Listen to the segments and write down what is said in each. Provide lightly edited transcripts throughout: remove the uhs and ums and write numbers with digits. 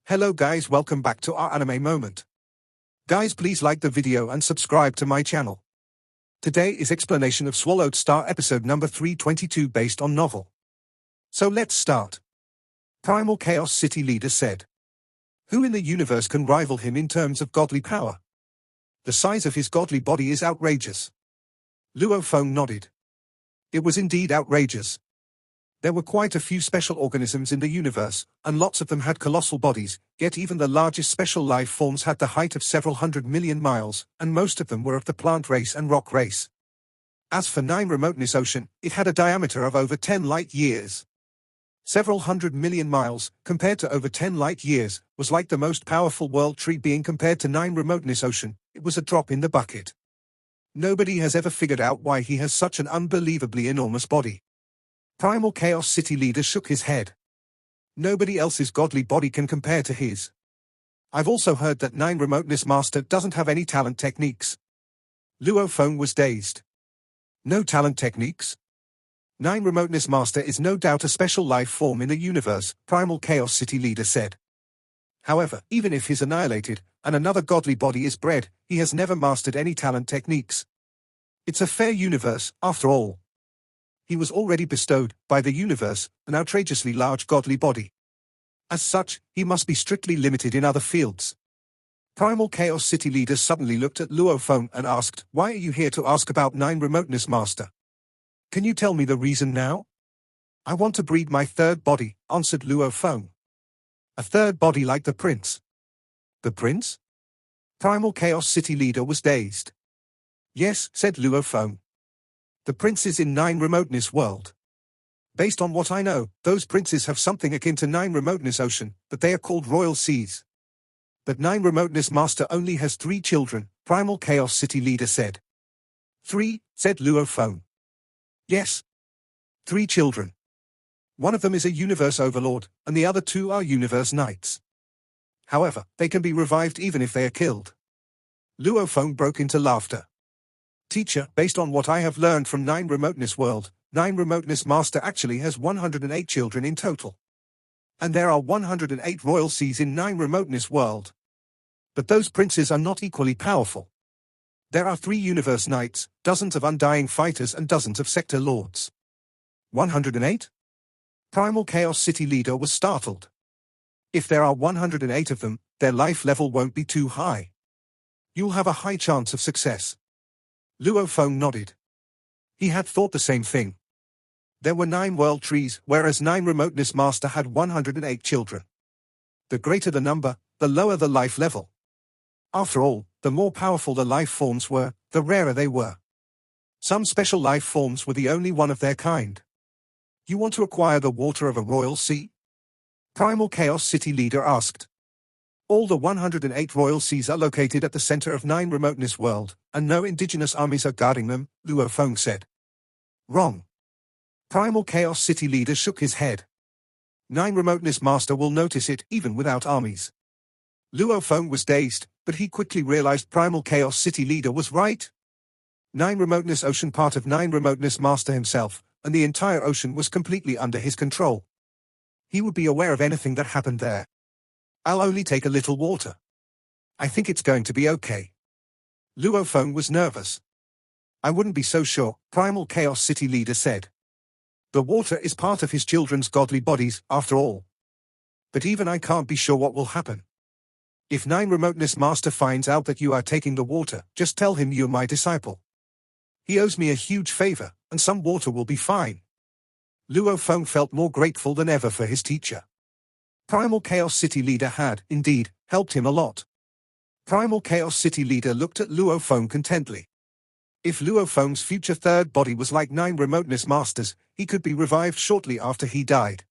Hello guys, welcome back to our anime moment. Guys, please like the video and subscribe to my channel. Today is explanation of Swallowed Star episode number 322 based on novel. So let's start. Primal Chaos City leader said. Who in the universe can rival him in terms of godly power? The size of his godly body is outrageous. Luo Feng nodded. It was indeed outrageous. There were quite a few special organisms in the universe, and lots of them had colossal bodies, yet even the largest special life forms had the height of several 100 million miles, and most of them were of the plant race and rock race. As for Nine Remoteness Ocean, it had a diameter of over 10 light years. Several 100 million miles, compared to over 10 light years, was like the most powerful world tree being compared to Nine Remoteness Ocean. It was a drop in the bucket. Nobody has ever figured out why he has such an unbelievably enormous body. Primal Chaos City leader shook his head. Nobody else's godly body can compare to his. I've also heard that Nine Remoteness Master doesn't have any talent techniques. Luo Feng was dazed. No talent techniques? Nine Remoteness Master is no doubt a special life form in the universe, Primal Chaos City leader said. However, even if he's annihilated, and another godly body is bred, he has never mastered any talent techniques. It's a fair universe, after all. He was already bestowed, by the universe, an outrageously large godly body. As such, he must be strictly limited in other fields. Primal Chaos City leader suddenly looked at Luo Feng and asked, "Why are you here to ask about Nine Remoteness Master? Can you tell me the reason now?" "I want to breed my third body," answered Luo Feng. "A third body like the prince?" "The prince?" Primal Chaos City leader was dazed. "Yes," said Luo Feng. "The princes in Nine Remoteness world. Based on what I know, those princes have something akin to Nine Remoteness Ocean, but they are called royal seas. But Nine Remoteness Master only has 3 children, Primal Chaos City leader said. 3, said Luo Feng. Yes. 3 children. One of them is a universe overlord, and the other 2 are universe knights. However, they can be revived even if they are killed." Luo Feng broke into laughter. "Teacher, based on what I have learned from Nine Remoteness World, Nine Remoteness Master actually has 108 children in total. And there are 108 royal seas in Nine Remoteness World. But those princes are not equally powerful. There are 3 universe knights, dozens of undying fighters and dozens of sector lords." 108? Primal Chaos City leader was startled. If there are 108 of them, their life level won't be too high. You'll have a high chance of success. Luo Feng nodded. He had thought the same thing. There were 9 world trees, whereas Nine Remoteness Master had 108 children. The greater the number, the lower the life level. After all, the more powerful the life forms were, the rarer they were. Some special life forms were the only one of their kind. You want to acquire the water of a royal sea? Primal Chaos City leader asked. All the 108 royal seas are located at the center of Nine Remoteness World, and no indigenous armies are guarding them, Luo Feng said. Wrong. Primal Chaos City leader shook his head. Nine Remoteness Master will notice it even without armies. Luo Feng was dazed, but he quickly realized Primal Chaos City leader was right. Nine Remoteness Ocean part of Nine Remoteness Master himself, and the entire ocean was completely under his control. He would be aware of anything that happened there. "I'll only take a little water. I think it's going to be okay." Luo Feng was nervous. "I wouldn't be so sure," Primal Chaos City leader said. "The water is part of his children's godly bodies, after all. But even I can't be sure what will happen. If Nine Remoteness Master finds out that you are taking the water, just tell him you're my disciple. He owes me a huge favor, and some water will be fine." Luo Feng felt more grateful than ever for his teacher. Primal Chaos City leader had, indeed, helped him a lot. Primal Chaos City leader looked at Luo Feng contently. If Luo Feng's future third body was like Nine Remoteness Masters, he could be revived shortly after he died.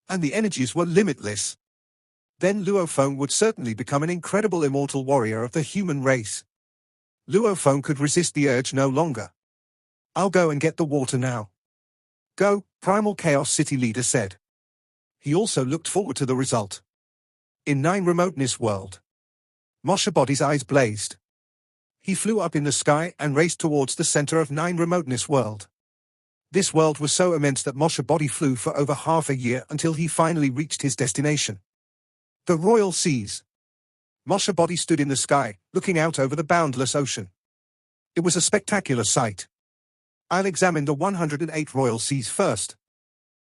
And the energies were limitless. Then Luo Feng would certainly become an incredible immortal warrior of the human race. Luo Feng could resist the urge no longer. "I'll go and get the water now." "Go," Primal Chaos City leader said. He also looked forward to the result. In Nine Remoteness World, Mosha Body's eyes blazed. He flew up in the sky and raced towards the center of Nine Remoteness World. This world was so immense that Mosha Body flew for over half a year until he finally reached his destination. The royal seas. Moshe Body stood in the sky, looking out over the boundless ocean. It was a spectacular sight. I'll examine the 108 royal seas first.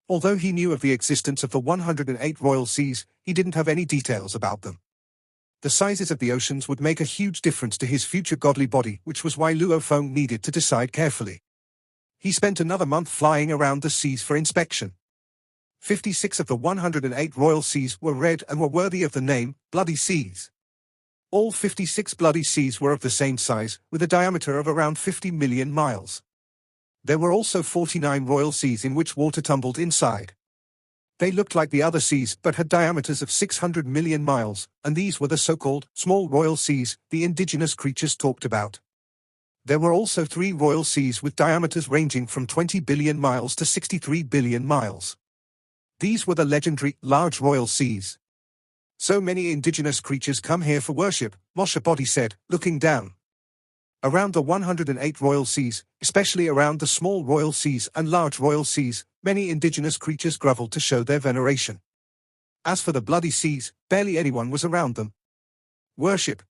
Although he knew of the existence of the 108 royal seas, he didn't have any details about them. The sizes of the oceans would make a huge difference to his future godly body, which was why Luo Feng needed to decide carefully. He spent another month flying around the seas for inspection. 56 of the 108 royal seas were red and were worthy of the name, bloody seas. All 56 bloody seas were of the same size, with a diameter of around 50 million miles. There were also 49 royal seas in which water tumbled inside. They looked like the other seas but had diameters of 600 million miles, and these were the so-called small royal seas the indigenous creatures talked about. There were also 3 royal seas with diameters ranging from 20 billion miles to 63 billion miles. These were the legendary large royal seas. So many indigenous creatures come here for worship, Moshe Body said, looking down. Around the 108 royal seas, especially around the small royal seas and large royal seas, many indigenous creatures grovelled to show their veneration. As for the bloody seas, barely anyone was around them. Worship.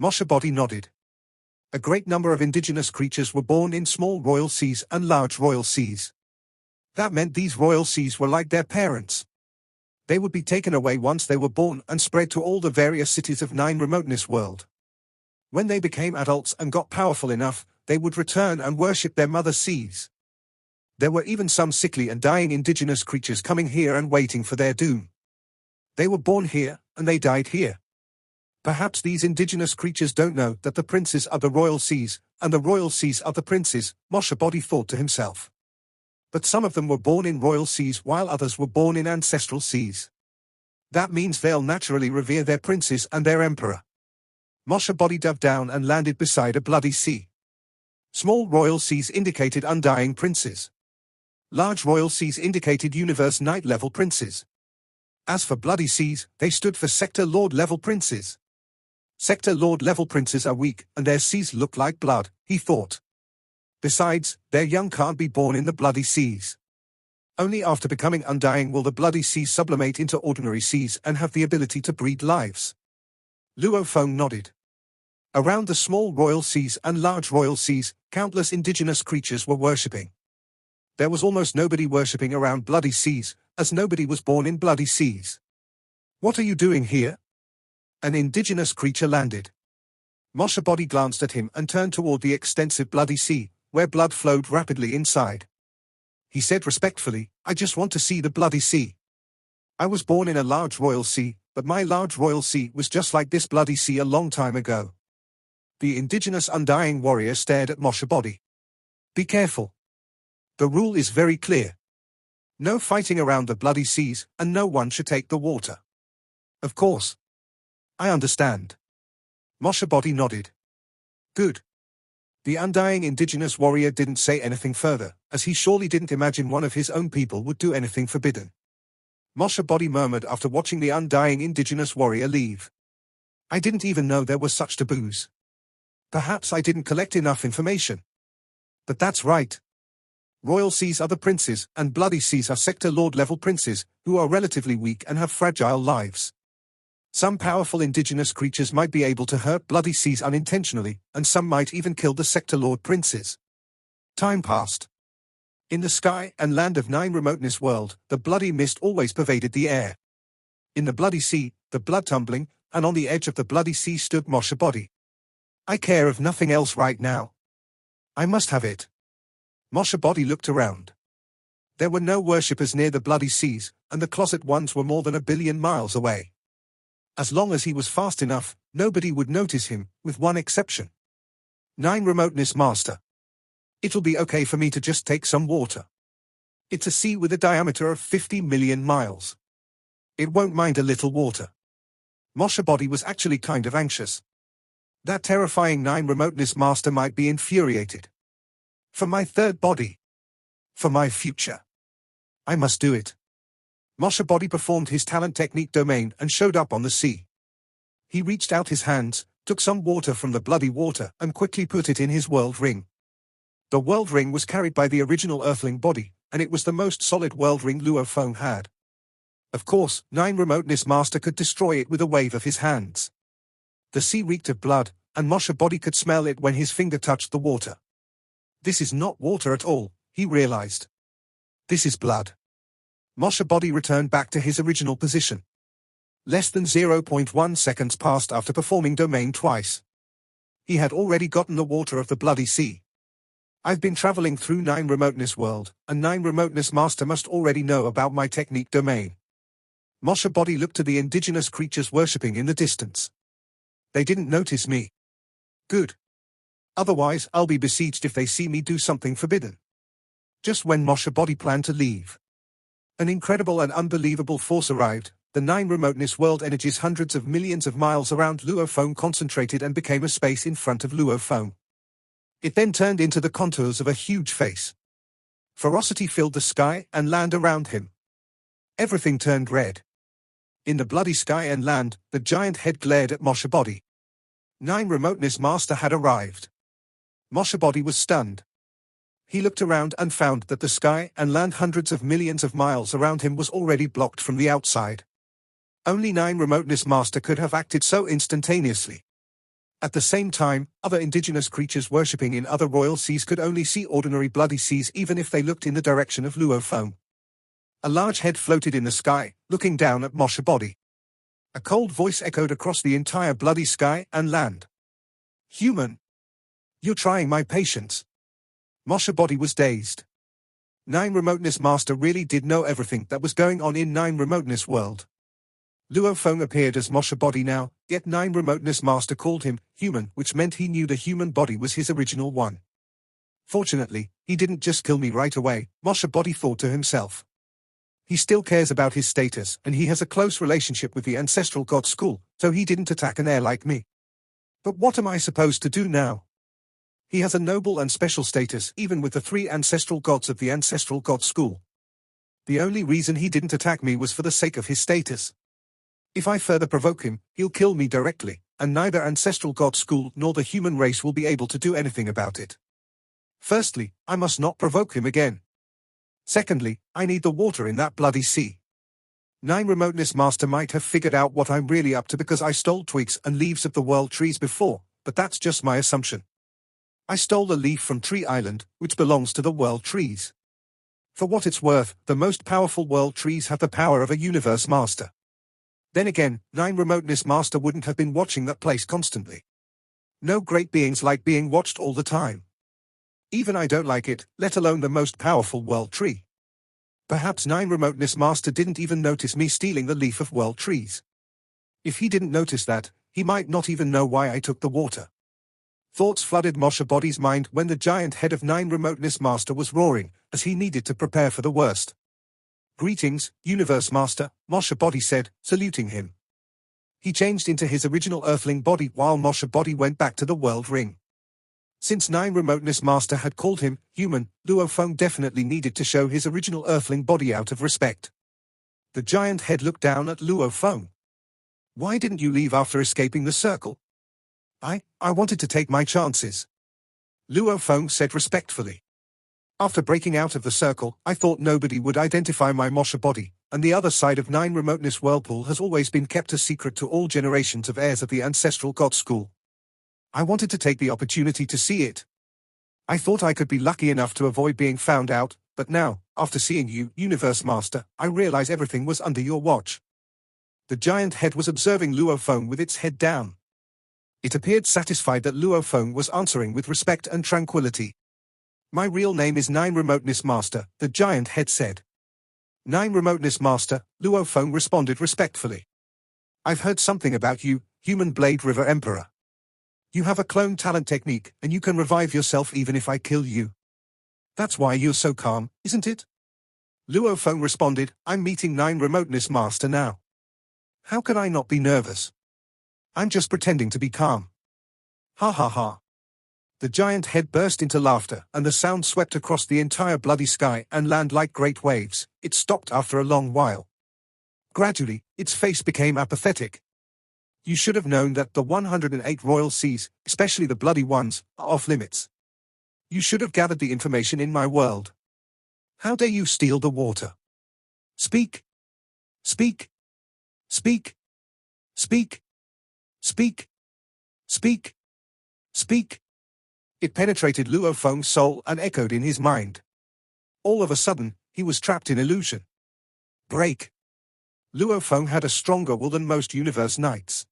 Moshe Body nodded. A great number of indigenous creatures were born in small royal seas and large royal seas. That meant these royal seas were like their parents. They would be taken away once they were born and spread to all the various cities of Nine Remoteness World. When they became adults and got powerful enough, they would return and worship their mother seas. There were even some sickly and dying indigenous creatures coming here and waiting for their doom. They were born here, and they died here. Perhaps these indigenous creatures don't know that the princes are the royal seas, and the royal seas are the princes, Moshe Body thought to himself. But some of them were born in royal seas while others were born in ancestral seas. That means they'll naturally revere their princes and their emperor. Moshe Body dove down and landed beside a bloody sea. Small royal seas indicated undying princes. Large royal seas indicated universe night level princes. As for bloody seas, they stood for sector lord level princes. Sector lord level princes are weak, and their seas look like blood, he thought. Besides, their young can't be born in the bloody seas. Only after becoming undying will the bloody seas sublimate into ordinary seas and have the ability to breed lives. Luo Feng nodded. Around the small royal seas and large royal seas, countless indigenous creatures were worshipping. There was almost nobody worshipping around bloody seas, as nobody was born in bloody seas. What are you doing here? An indigenous creature landed. Moshe Body glanced at him and turned toward the extensive bloody sea, where blood flowed rapidly inside. He said respectfully, I just want to see the bloody sea. I was born in a large royal sea, but my large royal sea was just like this bloody sea a long time ago. The indigenous undying warrior stared at Moshe Body. Be careful. The rule is very clear. No fighting around the bloody seas, and no one should take the water. Of course. I understand. Moshe Body nodded. Good. The undying indigenous warrior didn't say anything further, as he surely didn't imagine one of his own people would do anything forbidden. Moshe Body murmured after watching the undying indigenous warrior leave. I didn't even know there were such taboos. Perhaps I didn't collect enough information. But that's right. Royal seas are the princes, and bloody seas are sector lord level princes, who are relatively weak and have fragile lives. Some powerful indigenous creatures might be able to hurt bloody seas unintentionally, and some might even kill the sector lord princes. Time passed. In the sky and land of Nine Remoteness World, the bloody mist always pervaded the air. In the bloody sea, the blood tumbling, and on the edge of the bloody sea stood Moshe Body. I care of nothing else right now. I must have it. Moshe Body looked around. There were no worshippers near the bloody seas, and the closet ones were more than 1 billion miles away. As long as he was fast enough, nobody would notice him, with one exception. Nine Remoteness Master. It'll be okay for me to just take some water. It's a sea with a diameter of 50 million miles. It won't mind a little water. Moshe Body was actually kind of anxious. That terrifying Nine Remoteness Master might be infuriated. For my third body. For my future. I must do it. Moshe Body performed his talent technique domain and showed up on the sea. He reached out his hands, took some water from the bloody water, and quickly put it in his world ring. The world ring was carried by the original Earthling body, and it was the most solid world ring Luo Feng had. Of course, Nine Remoteness Master could destroy it with a wave of his hands. The sea reeked of blood, and Moshe Body could smell it when his finger touched the water. This is not water at all, he realized. This is blood. Moshe Body returned back to his original position. Less than 0.1 seconds passed after performing domain twice. He had already gotten the water of the bloody sea. I've been traveling through Nine Remoteness World, and Nine Remoteness Master must already know about my technique domain. Moshe Body looked to the indigenous creatures worshipping in the distance. They didn't notice me. Good. Otherwise, I'll be besieged if they see me do something forbidden. Just when Moshe Body planned to leave, an incredible and unbelievable force arrived. The Nine Remoteness World energies hundreds of millions of miles around Luo Feng concentrated and became a space in front of Luo Feng. It then turned into the contours of a huge face. Ferocity filled the sky and land around him. Everything turned red. In the bloody sky and land, the giant head glared at Moshe Body. Nine Remoteness Master had arrived. Moshe Body was stunned. He looked around and found that the sky and land hundreds of millions of miles around him was already blocked from the outside. Only Nine Remoteness Master could have acted so instantaneously. At the same time, other indigenous creatures worshipping in other royal seas could only see ordinary bloody seas even if they looked in the direction of Luo Feng. A large head floated in the sky, looking down at Moshe Body. A cold voice echoed across the entire bloody sky and land. Human! You're trying my patience. Moshe Body was dazed. Nine Remoteness Master really did know everything that was going on in Nine Remoteness World. Luo Feng appeared as Moshe Body now, yet Nine Remoteness Master called him human, which meant he knew the human body was his original one. Fortunately, he didn't just kill me right away, Moshe Body thought to himself. He still cares about his status, and he has a close relationship with the ancestral god school, so he didn't attack an heir like me. But what am I supposed to do now? He has a noble and special status even with the 3 ancestral gods of the ancestral god school. The only reason he didn't attack me was for the sake of his status. If I further provoke him, he'll kill me directly, and neither ancestral god school nor the human race will be able to do anything about it. Firstly, I must not provoke him again. Secondly, I need the water in that bloody sea. Nine Remoteness Master might have figured out what I'm really up to because I stole twigs and leaves of the world trees before, but that's just my assumption. I stole a leaf from Tree Island, which belongs to the world trees. For what it's worth, the most powerful world trees have the power of a universe master. Then again, Nine Remoteness Master wouldn't have been watching that place constantly. No great beings like being watched all the time. Even I don't like it, let alone the most powerful world tree. Perhaps Nine Remoteness Master didn't even notice me stealing the leaf of world trees. If he didn't notice that, he might not even know why I took the water. Thoughts flooded Moshe Body's mind when the giant head of Nine Remoteness Master was roaring, as he needed to prepare for the worst. Greetings, Universe Master, Moshe Body said, saluting him. He changed into his original Earthling body while Moshe Body went back to the world ring. Since Nine Remoteness Master had called him human, Luo Feng definitely needed to show his original Earthling body out of respect. The giant head looked down at Luo Feng. Why didn't you leave after escaping the circle? I wanted to take my chances. Luo Feng said respectfully. After breaking out of the circle, I thought nobody would identify my Moshe Body, and the other side of Nine Remoteness Whirlpool has always been kept a secret to all generations of heirs of the ancestral god school. I wanted to take the opportunity to see it. I thought I could be lucky enough to avoid being found out, but now, after seeing you, Universe Master, I realize everything was under your watch. The giant head was observing Luo Feng with its head down. It appeared satisfied that Luo Feng was answering with respect and tranquility. My real name is Nine Remoteness Master, the giant head said. Nine Remoteness Master, Luo Feng responded respectfully. I've heard something about you, Human Blade River Emperor. You have a clone talent technique, and you can revive yourself even if I kill you. That's why you're so calm, isn't it? Luo Feng responded, I'm meeting Nine Remoteness Master now. How can I not be nervous? I'm just pretending to be calm. Ha ha ha. The giant head burst into laughter, and the sound swept across the entire bloody sky and land like great waves. It stopped after a long while. Gradually, its face became apathetic. You should have known that the 108 royal seas, especially the bloody ones, are off limits. You should have gathered the information in my world. How dare you steal the water? Speak. Speak! Speak! Speak! Speak! Speak! Speak! It penetrated Luo Feng's soul and echoed in his mind. All of a sudden, he was trapped in illusion. Break! Luo Feng had a stronger will than most universe knights.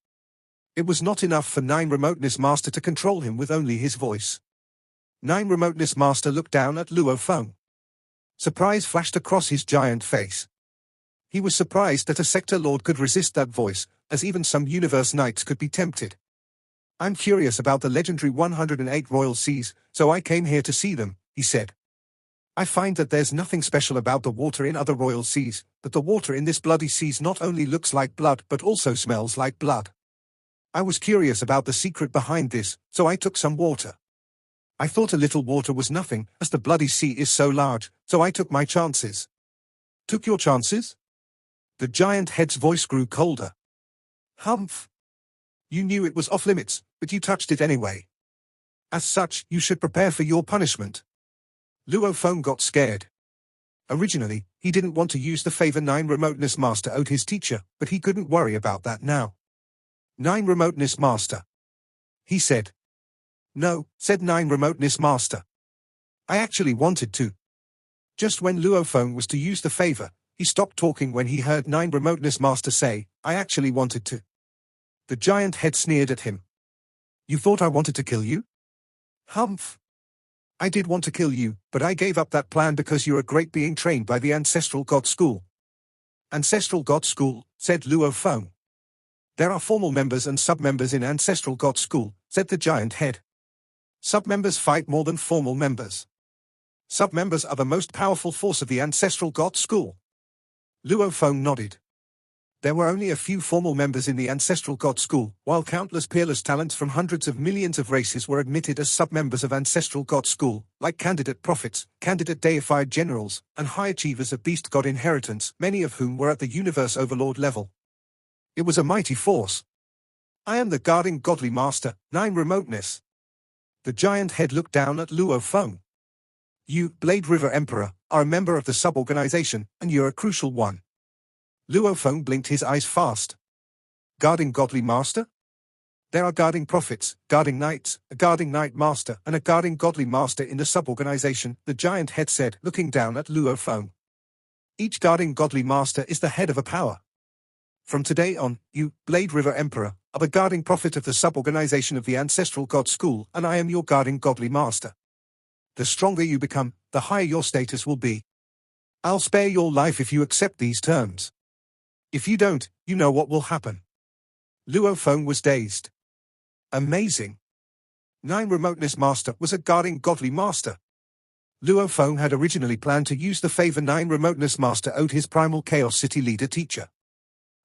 It was not enough for Nine Remoteness Master to control him with only his voice. Nine Remoteness Master looked down at Luo Feng. Surprise flashed across his giant face. He was surprised that a sector lord could resist that voice, as even some universe knights could be tempted. I'm curious about the legendary 108 royal seas, so I came here to see them, he said. I find that there's nothing special about the water in other royal seas, but the water in this bloody seas not only looks like blood but also smells like blood. I was curious about the secret behind this, so I took some water. I thought a little water was nothing, as the bloody sea is so large, so I took my chances. Took your chances? The giant head's voice grew colder. Humph. You knew it was off limits, but you touched it anyway. As such, you should prepare for your punishment. Luo Feng got scared. Originally, he didn't want to use the favor Nine Remoteness Master owed his teacher, but he couldn't worry about that now. Nine Remoteness Master, he said. No, said Nine Remoteness Master. I actually wanted to. Just when Luo Feng was to use the favor, he stopped talking when he heard Nine Remoteness Master say, I actually wanted to. The giant head sneered at him. You thought I wanted to kill you? Humph. I did want to kill you, but I gave up that plan because you're a great being trained by the Ancestral God School. Ancestral God School, said Luo Feng. There are formal members and sub-members in Ancestral God School, said the giant head. Sub-members fight more than formal members. Sub-members are the most powerful force of the Ancestral God School. Luo Feng nodded. There were only a few formal members in the Ancestral God School, while countless peerless talents from hundreds of millions of races were admitted as sub-members of Ancestral God School, like candidate prophets, candidate deified generals, and high achievers of beast god inheritance, many of whom were at the universe overlord level. It was a mighty force. I am the guarding godly master, Nine Remoteness. The giant head looked down at Luo Feng. You, Blade River Emperor, are a member of the sub-organization, and you're a crucial one. Luo Feng blinked his eyes fast. Guarding Godly Master? There are guarding prophets, guarding knights, a guarding knight master, and a guarding godly master in the sub-organization, the giant head said, looking down at Luo Feng. Each guarding godly master is the head of a power. From today on, you, Blade River Emperor, are the guarding prophet of the sub-organization of the Ancestral God School, and I am your guarding godly master. The stronger you become, the higher your status will be. I'll spare your life if you accept these terms. If you don't, you know what will happen. Luo Feng was dazed. Amazing. Nine Remoteness Master was a guarding godly master. Luo Feng had originally planned to use the favor Nine Remoteness Master owed his primal Chaos City leader teacher.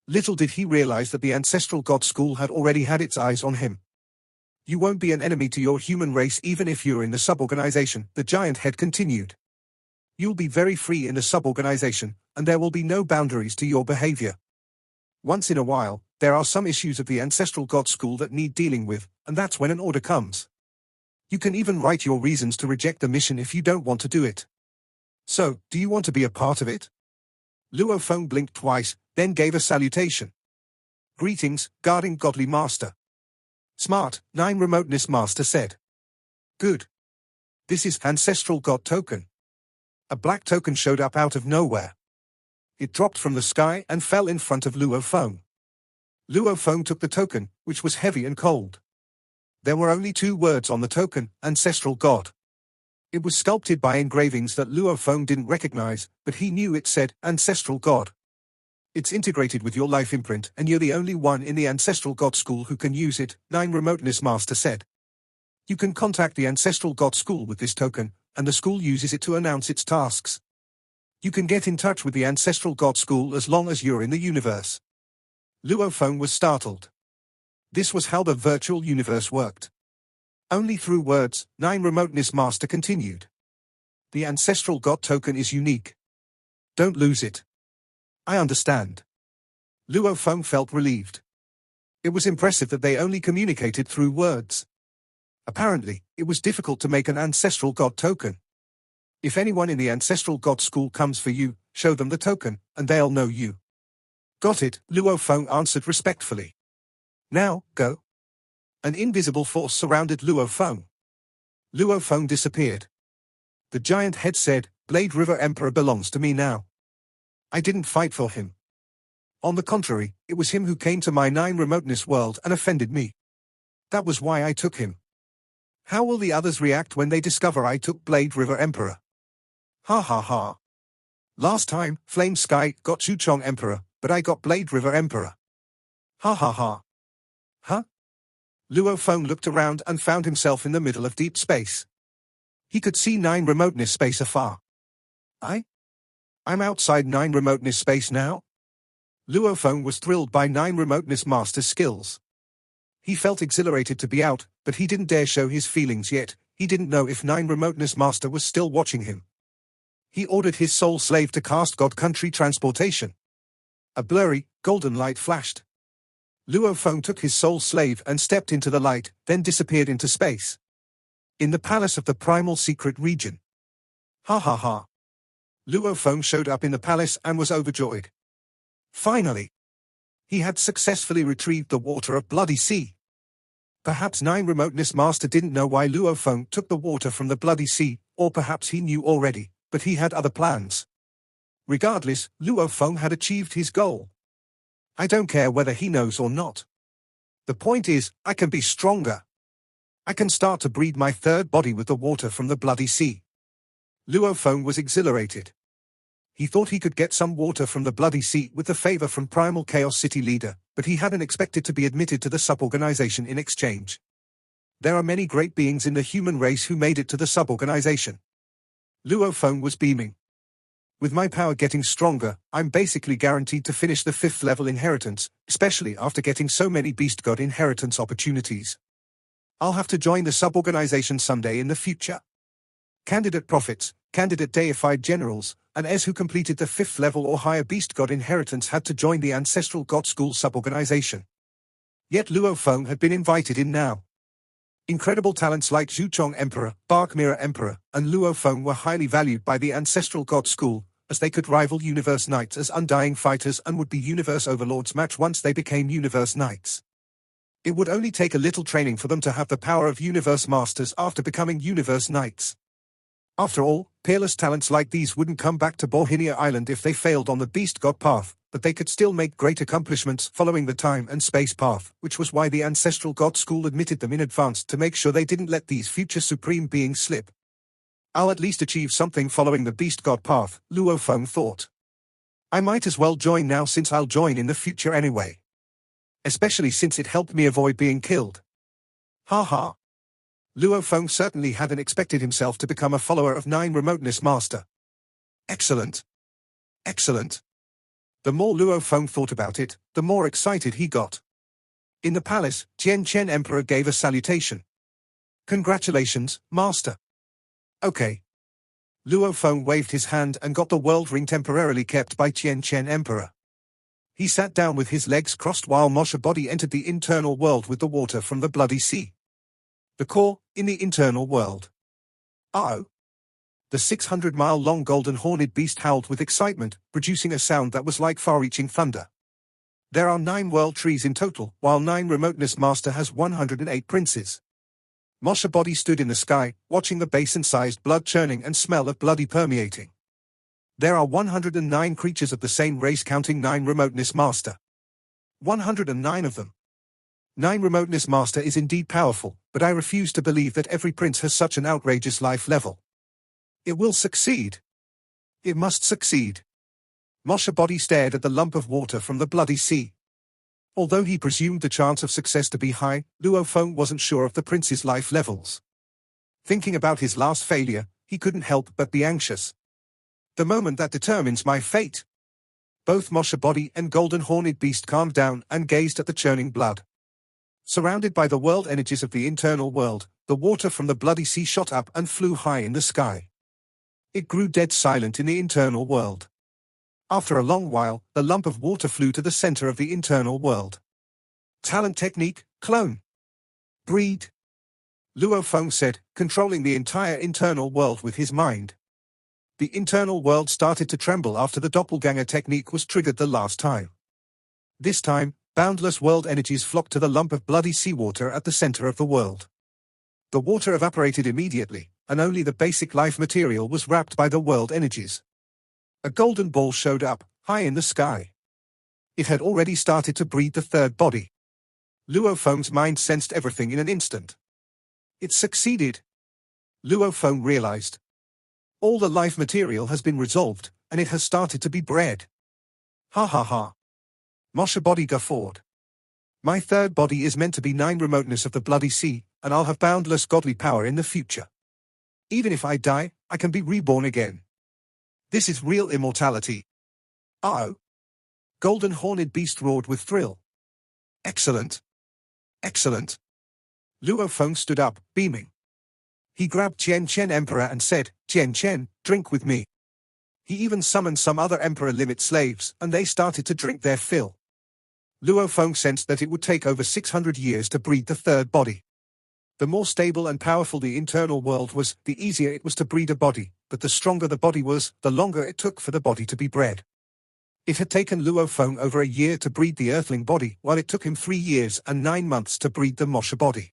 Little did he realize that the Ancestral God School had already had its eyes on him. You won't be an enemy to your human race even if you're in the sub-organization, the giant head continued. You'll be very free in the sub-organization, and there will be no boundaries to your behavior. Once in a while, there are some issues of the Ancestral God School that need dealing with, and that's when an order comes. You can even write your reasons to reject the mission if you don't want to do it. So, do you want to be a part of it? Luo Feng blinked twice, then gave a salutation. Greetings, guarding godly master. Smart, Nine Remoteness Master said. Good. This is Ancestral God Token. A black token showed up out of nowhere. It dropped from the sky and fell in front of Luo Feng. Luo Feng took the token, which was heavy and cold. There were only 2 words on the token, Ancestral God. It was sculpted by engravings that Luo Feng didn't recognize, but he knew it said, Ancestral God. It's integrated with your life imprint, and you're the only one in the Ancestral God School who can use it, Nine Remoteness Master said. You can contact the Ancestral God School with this token, and the school uses it to announce its tasks. You can get in touch with the Ancestral God School as long as you're in the universe. Luo Feng was startled. This was how the virtual universe worked. Only through words, Nine Remoteness Master continued. The Ancestral God token is unique. Don't lose it. I understand. Luo Feng felt relieved. It was impressive that they only communicated through words. Apparently, it was difficult to make an Ancestral God token. If anyone in the Ancestral God School comes for you, show them the token, and they'll know you. Got it, Luo Feng answered respectfully. Now, go. An invisible force surrounded Luo Feng. Luo Feng disappeared. The giant head said, Blade River Emperor belongs to me now. I didn't fight for him. On the contrary, it was him who came to my 9 remoteness world and offended me. That was why I took him. How will the others react when they discover I took Blade River Emperor? Ha ha ha. Last time, Flame Sky got Chuchong Emperor, but I got Blade River Emperor. Ha ha ha. Huh? Luo Feng looked around and found himself in the middle of deep space. He could see 9 remoteness space afar. I'm outside 9 remoteness space now? Luo Feng was thrilled by 9 remoteness master's skills. He felt exhilarated to be out, but he didn't dare show his feelings yet. He didn't know if 9 remoteness master was still watching him. He ordered his soul slave to cast God Country Transportation. A blurry, golden light flashed. Luo Feng took his soul slave and stepped into the light, then disappeared into space. In the palace of the primal secret region. Ha ha ha. Luo Feng showed up in the palace and was overjoyed. Finally! He had successfully retrieved the water of Bloody Sea. Perhaps 9 remoteness master didn't know why Luo Feng took the water from the Bloody Sea, or perhaps he knew already, but he had other plans. Regardless, Luo Feng had achieved his goal. I don't care whether he knows or not. The point is, I can be stronger. I can start to breed my 3rd body with the water from the Bloody Sea. Luo Feng was exhilarated. He thought he could get some water from the Bloody Sea with the favor from Primal Chaos City leader, but he hadn't expected to be admitted to the sub-organization in exchange. There are many great beings in the human race who made it to the sub-organization. Luo Feng was beaming. With my power getting stronger, I'm basically guaranteed to finish the 5th level inheritance, especially after getting so many Beast God inheritance opportunities. I'll have to join the sub-organization someday in the future. Candidate prophets, candidate deified generals, and heirs who completed the 5th level or higher Beast God inheritance had to join the Ancestral God School sub-organization. Yet Luo Feng had been invited in now. Incredible talents like Zhuchong Emperor, Bark Mirror Emperor, and Luo Feng were highly valued by the Ancestral God School, as they could rival Universe Knights as undying fighters and would be Universe Overlords match once they became Universe Knights. It would only take a little training for them to have the power of Universe Masters after becoming Universe Knights. After all, peerless talents like these wouldn't come back to Bohinia Island if they failed on the Beast God path, but they could still make great accomplishments following the time and space path, which was why the Ancestral God School admitted them in advance to make sure they didn't let these future supreme beings slip. I'll at least achieve something following the Beast God path, Luo Feng thought. I might as well join now since I'll join in the future anyway. Especially since it helped me avoid being killed. Ha ha. Luo Feng certainly hadn't expected himself to become a follower of 9 remoteness master. Excellent. Excellent. The more Luo Feng thought about it, the more excited he got. In the palace, Jian Chen Emperor gave a salutation. Congratulations, master. Okay. Luo Feng waved his hand and got the world ring temporarily kept by Jian Chen Emperor. He sat down with his legs crossed while Moshe Body entered the internal world with the water from the Bloody Sea. The core, in the internal world. Uh-oh. The 600-mile-long golden horned beast howled with excitement, producing a sound that was like far-reaching thunder. There are 9 world trees in total, while 9 remoteness master has 108 princes. Moshe Body stood in the sky, watching the basin-sized blood churning and smell of bloody permeating. There are 109 creatures of the same race counting 9 remoteness master. 109 of them. 9 remoteness master is indeed powerful, but I refuse to believe that every prince has such an outrageous life level. It will succeed. It must succeed. Moshe Body stared at the lump of water from the Bloody Sea. Although he presumed the chance of success to be high, Luo Feng wasn't sure of the prince's life levels. Thinking about his last failure, he couldn't help but be anxious. The moment that determines my fate. Both Moshe Body and Golden Horned Beast calmed down and gazed at the churning blood. Surrounded by the world energies of the internal world, the water from the Bloody Sea shot up and flew high in the sky. It grew dead silent in the internal world. After a long while, the lump of water flew to the center of the internal world. Talent technique, clone. Breed. Luo Feng said, controlling the entire internal world with his mind. The internal world started to tremble after the doppelganger technique was triggered the last time. This time, boundless world energies flocked to the lump of bloody seawater at the center of the world. The water evaporated immediately, and only the basic life material was wrapped by the world energies. A golden ball showed up, high in the sky. It had already started to breed the third body. Luo Feng's mind sensed everything in an instant. It succeeded. Luo Feng realized. All the life material has been resolved, and it has started to be bred. Ha ha ha. Mosha body guffawed. My third body is meant to be 9 remoteness of the bloody sea, and I'll have boundless godly power in the future. Even if I die, I can be reborn again. This is real immortality. Oh. Golden horned beast roared with thrill. Excellent. Excellent. Luo Feng stood up, beaming. He grabbed Chen Chen Emperor and said, Chen Chen, drink with me. He even summoned some other Emperor limit slaves, and they started to drink their fill. Luo Feng sensed that it would take over 600 years to breed the third body. The more stable and powerful the internal world was, the easier it was to breed a body, but the stronger the body was, the longer it took for the body to be bred. It had taken Luo Feng over a year to breed the Earthling body, while it took him 3 years and 9 months to breed the Mosha body.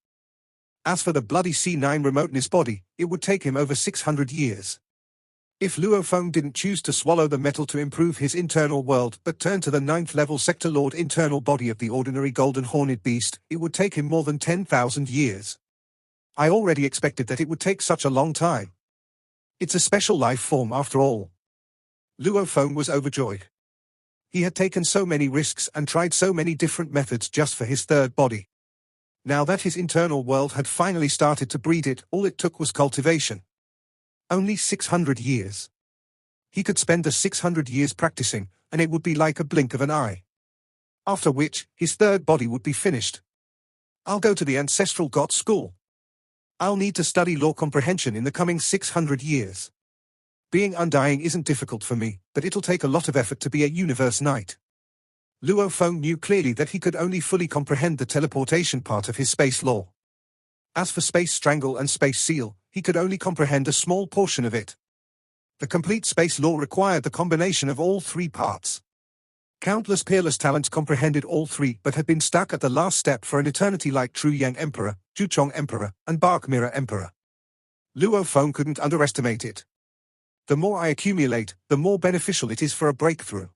As for the bloody C9 remoteness body, it would take him over 600 years. If Luo Feng didn't choose to swallow the metal to improve his internal world but turn to the 9th level Sector Lord internal body of the ordinary golden horned beast, it would take him more than 10,000 years. I already expected that it would take such a long time. It's a special life form after all. Luo Feng was overjoyed. He had taken so many risks and tried so many different methods just for his third body. Now that his internal world had finally started to breed it, all it took was cultivation. Only 600 years. He could spend the 600 years practicing, and it would be like a blink of an eye. After which, his third body would be finished. I'll go to the ancestral god school. I'll need to study law comprehension in the coming 600 years. Being undying isn't difficult for me, but it'll take a lot of effort to be a universe knight. Luo Feng knew clearly that he could only fully comprehend the teleportation part of his space law. As for space strangle and space seal, he could only comprehend a small portion of it. The complete space law required the combination of all 3 parts. Countless peerless talents comprehended all 3 but had been stuck at the last step for an eternity like True Yang Emperor, Zhuchong Emperor, and Bark Mirror Emperor. Luo Feng couldn't underestimate it. The more I accumulate, the more beneficial it is for a breakthrough.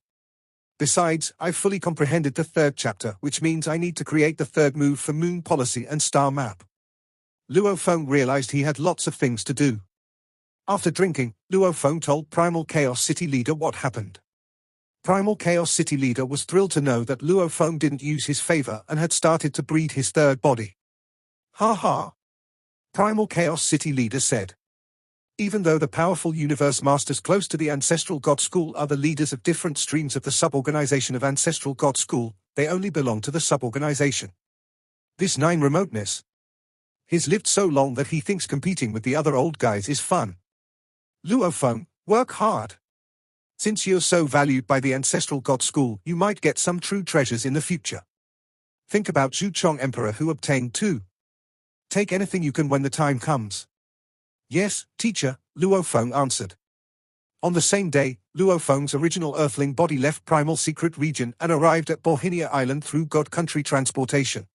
Besides, I've fully comprehended the 3rd chapter, which means I need to create the 3rd move for moon policy and star map. Luo Feng realized he had lots of things to do. After drinking, Luo Feng told Primal Chaos City Leader what happened. Primal Chaos City Leader was thrilled to know that Luo Feng didn't use his favor and had started to breed his third body. Ha ha! Primal Chaos City Leader said. Even though the powerful universe masters close to the Ancestral God School are the leaders of different streams of the sub-organization of Ancestral God School, they only belong to the sub-organization. This 9 remoteness. He's lived so long that he thinks competing with the other old guys is fun. Luo Feng, work hard. Since you're so valued by the Ancestral God School, you might get some true treasures in the future. Think about Zhuchong Emperor who obtained 2. Take anything you can when the time comes. Yes, teacher, Luo Feng answered. On the same day, Luo Feng's original Earthling body left Primal Secret Region and arrived at Bohinia Island through God Country transportation.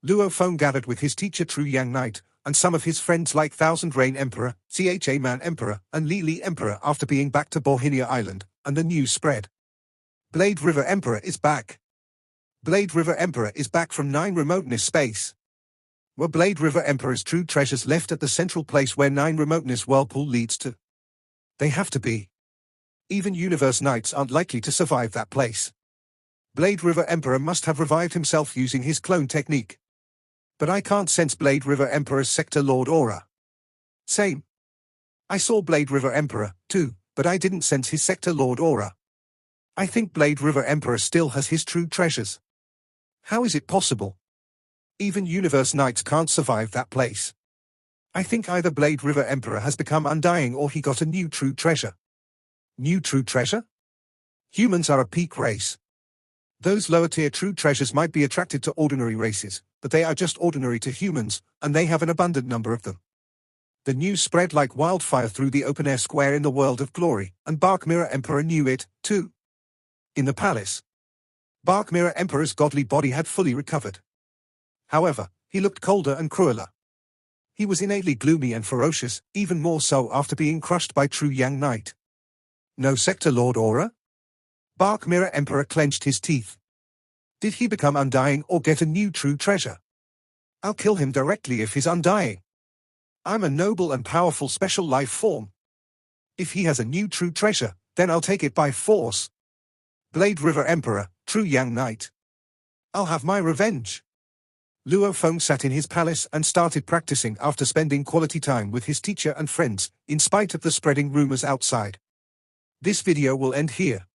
Luo Feng gathered with his teacher True Yang Knight, and some of his friends like Thousand Rain Emperor, Cha Man Emperor, and Li Li Emperor after being back to Bohinia Island, and the news spread. Blade River Emperor is back. Blade River Emperor is back from 9 remoteness space. Were Blade River Emperor's true treasures left at the central place where 9 remoteness whirlpool leads to? They have to be. Even universe knights aren't likely to survive that place. Blade River Emperor must have revived himself using his clone technique. But I can't sense Blade River Emperor's Sector Lord aura. Same. I saw Blade River Emperor, too, but I didn't sense his Sector Lord aura. I think Blade River Emperor still has his true treasures. How is it possible? Even universe knights can't survive that place. I think either Blade River Emperor has become undying or he got a new true treasure. New true treasure? Humans are a peak race. Those lower-tier true treasures might be attracted to ordinary races, but they are just ordinary to humans, and they have an abundant number of them. The news spread like wildfire through the open-air square in the world of glory, and Bark Mirror Emperor knew it, too. In the palace. Bark Mirror Emperor's godly body had fully recovered. However, he looked colder and crueler. He was innately gloomy and ferocious, even more so after being crushed by True Yang Knight. No Sector Lord Aura? Bark Mirror Emperor clenched his teeth. Did he become undying or get a new true treasure? I'll kill him directly if he's undying. I'm a noble and powerful special life form. If he has a new true treasure, then I'll take it by force. Blade River Emperor, True Yang Knight. I'll have my revenge. Luo Feng sat in his palace and started practicing after spending quality time with his teacher and friends, in spite of the spreading rumors outside. This video will end here.